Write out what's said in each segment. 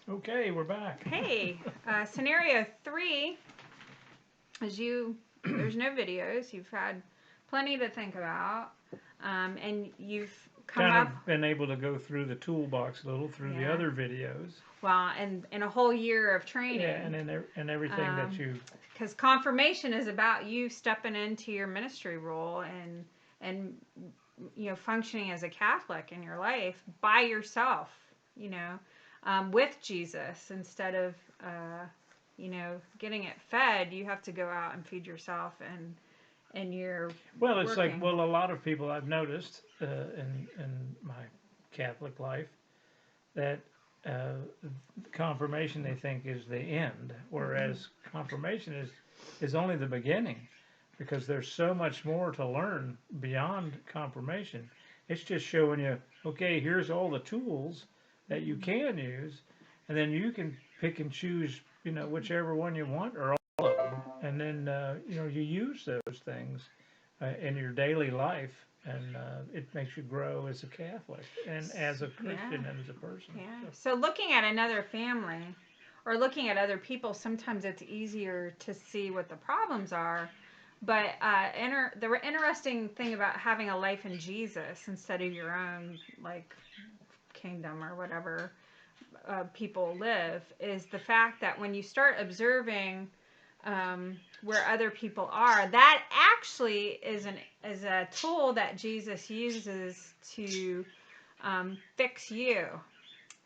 Okay, we're back. Hey, scenario 3 is there's no videos. You've had plenty to think about, and you've come Kind up, of been able to go through the toolbox a little through the yeah, other videos. well, and in a whole year of Yeah, training. and everything that you. Because confirmation is about you stepping into your ministry role and functioning as a Catholic in your life by yourself, you know, with Jesus instead of getting it fed. You have to go out and feed yourself, and you're Well, it's like working. a lot of people I've noticed in my Catholic life that uh, confirmation they think is the end, Mm-hmm. whereas confirmation is only the beginning, because there's so much more to learn beyond confirmation. It's just showing you, okay, here's all the tools that you can use, and then you can pick and choose, whichever one you want or all of them, and then you use those things in your daily life, and it makes you grow as a Catholic and as a Yeah, Christian and as a person. yeah. So, So looking at another family or looking at other people, sometimes it's easier to see what the problems are. But the interesting thing about having a life in Jesus instead of your own like kingdom or whatever people live is the fact that when you start observing where other people are, that actually is a tool that Jesus uses to fix you.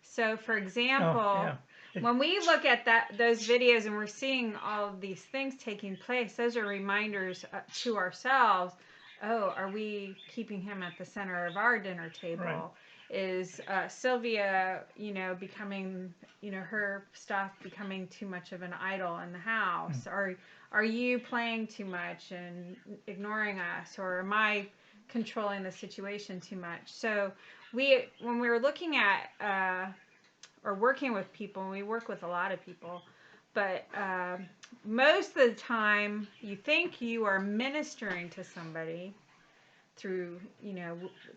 So, for oh example, yeah, it, when we look at those videos and we're seeing all of these things taking place, those are reminders to ourselves. Oh, are we keeping him at the center of our dinner right. table? Is Sylvia, becoming, her stuff becoming too much of an idol in the Hmm. house? Are you playing too much and ignoring us, or am I controlling the situation too much? So when we were looking at or working with people, and we work with a lot of people, but most of the time you think you are ministering to somebody through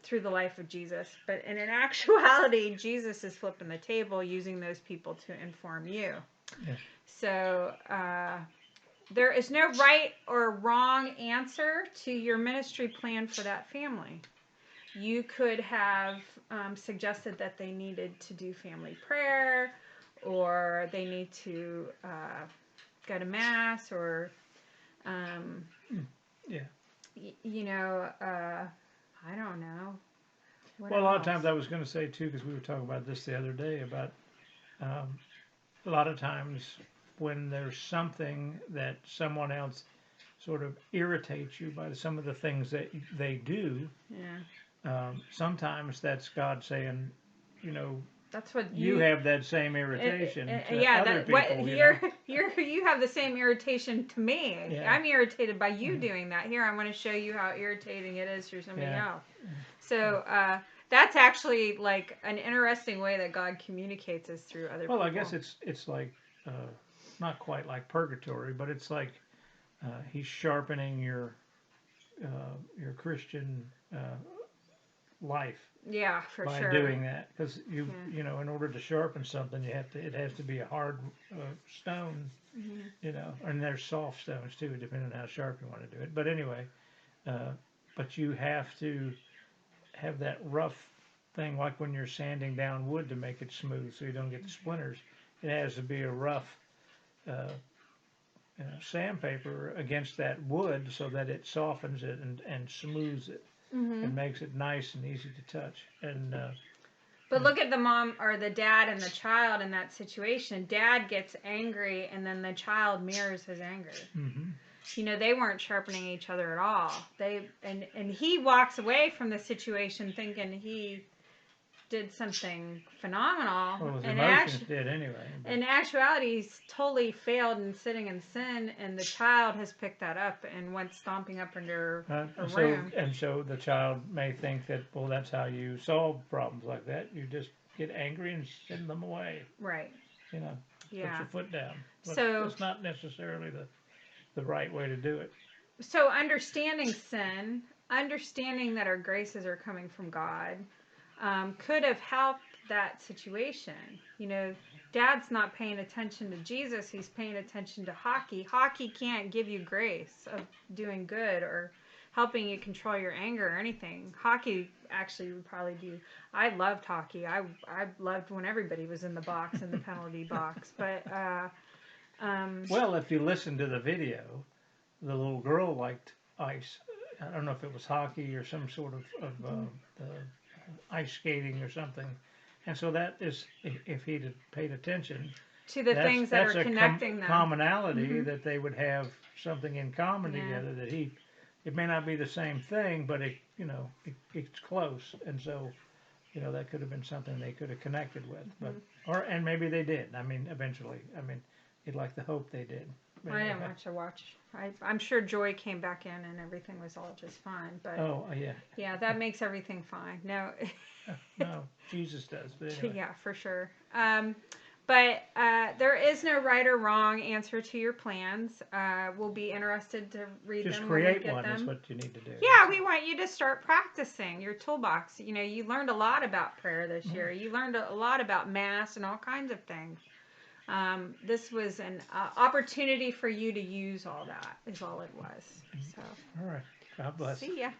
through the life of Jesus, but in actuality Jesus is flipping the table using those people to inform you. Yeah. So there is no right or wrong answer to your ministry plan for that family. You could have suggested that they needed to do family prayer, or they need to go to mass, or um, Hmm. Yeah. I don't know what Well, a lot of else. times I was going to say too, because we were talking about this the other day about um, a lot of times when there's something that someone else sort of irritates you by some of the things that they do, Yeah, sometimes that's God saying, you know, that's what you have that same irritation to yeah, other that what people, you have the same irritation to me. Yeah. I'm irritated by you doing that. Here, I want to show you how irritating it is for somebody Yeah. else. So that's actually like an interesting way that God communicates us through other Well, I guess people. it's like not quite like purgatory, but it's like he's sharpening your Christian life Yeah, for by sure. doing that, because Yeah. in order to sharpen something, it has to be a hard stone, Hmm. and there's soft stones too, depending on how sharp you want to do it. But anyway, uh, but you have to have that rough thing, like when you're sanding down wood to make it smooth, so you don't get the splinters. It has to be a rough uh, sandpaper against that wood so that it softens it and smooths it Hmm. and makes it nice and easy to touch. And But look at the mom or the dad and the child in that situation. Dad gets angry, and then the child mirrors his anger. mm-hmm. They weren't sharpening each other at all. And he walks away from the situation thinking he did something phenomenal, Well, his and emotions did anyway. in actuality he's totally failed in sitting in sin, and the child has picked that up and went stomping up under her So room. and so the child may think that, well, that's how you solve problems like that. You just get angry and send them away. Right. You know, put Yeah. your foot down. But So it's not necessarily the right way to do it. understanding sin, understanding that our graces are coming from God, could have helped that situation. You know, Dad's not paying attention to Jesus, he's paying attention to hockey. Hockey can't give you grace of doing good or helping you control your anger or anything. Hockey actually would probably do. I loved hockey. I loved when everybody was in the box, in the penalty box. But Well, if you listen to the video, the little girl liked ice. I don't know if it was hockey or some sort of ice skating or something. And so that is, if he'd have paid attention, to the things that are connecting them. Commonality that they would have something in common together. That it may not be the same thing, but it's close, and so that could have been something they could have connected with. But and maybe they did. I mean, eventually. I mean, you'd like to hope they did. But I didn't watch. I'm sure Joy came back in and everything was all just fine. But yeah, that makes everything fine. No, no, Jesus does. But anyway. Yeah, for sure. But there is no right or wrong answer to your plans. We'll be interested to read Just them. create one is what you need to do. Yeah, we want you to start practicing your toolbox. You know, you learned a lot about prayer this year. You learned a lot about Mass and all kinds of things. This was an opportunity for you to use all that, is all it was. So. All right. God bless. See ya.